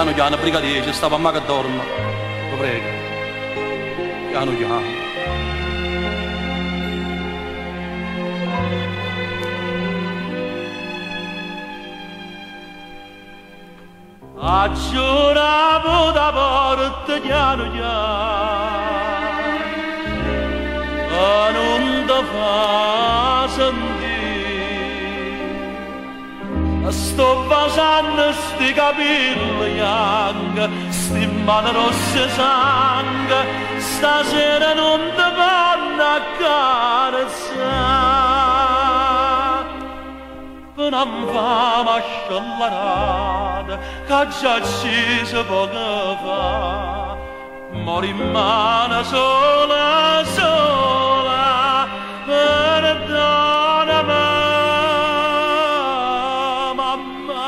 Piano piano, brigadier, ci stava a me che dormo. Lo prego. Piano piano. Aggioravo da porta piano piano e non ti fa sentire. Sto facendo sti capelli bianchi, sti mani rosse sangue, stasera non ti vanno a carezzare. Non fa masciallarata che già ci si poco fa, mori in mano sola, sola, perdonami mamma.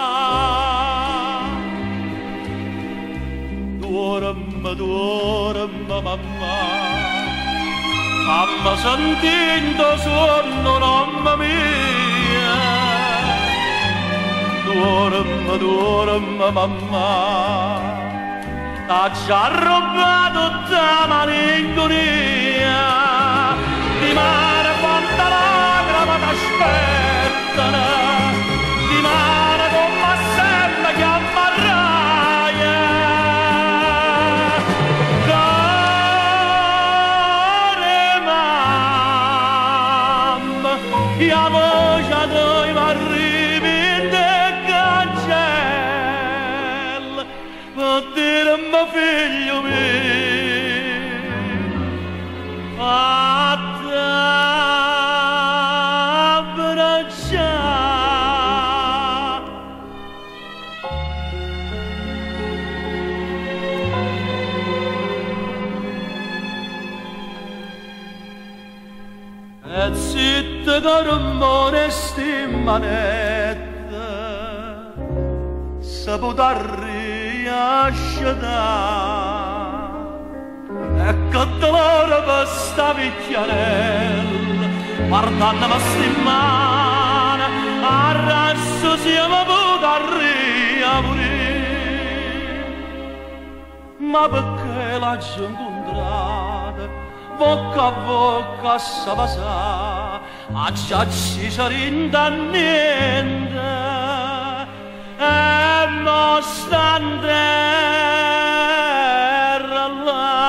Dormi mamma, mamma sentendo sonno mamma mia. Dormi mamma, t'ha già rubato da malinconia, di mare quanta lacrima t'aspettano, di mare come sempre che ammarraia. Care mamma, io voce dove m'arrivi per dire mio figlio mio, fatta abbracciare. E zitta che rumore sti manette, se potrà e che dolore per sta picchiarella, guardandomi sti mani, adesso siamo potuti morire. Ma perché l'ha già incontrata, bocca a bocca sa passare, a già ci sarinda niente. E non sta in terra là.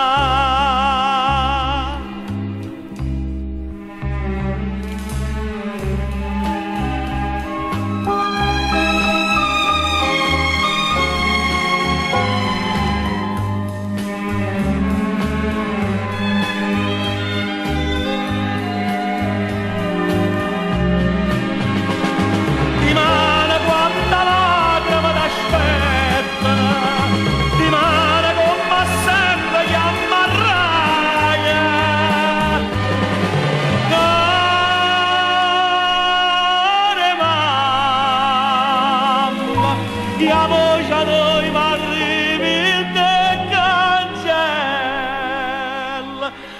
Io voce noi m'arrivi de cancella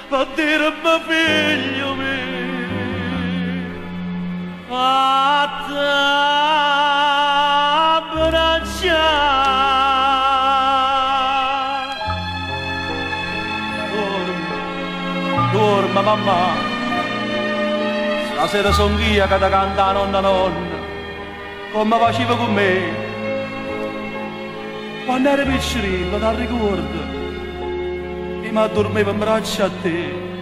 per dire mio figlio mio, fatta abbracciare. Dormi mamma, stasera son io che ti canta nonna nonna, come faceva con me. Quando ero piccino, ti ricordo, io mi addormevo in braccio a te.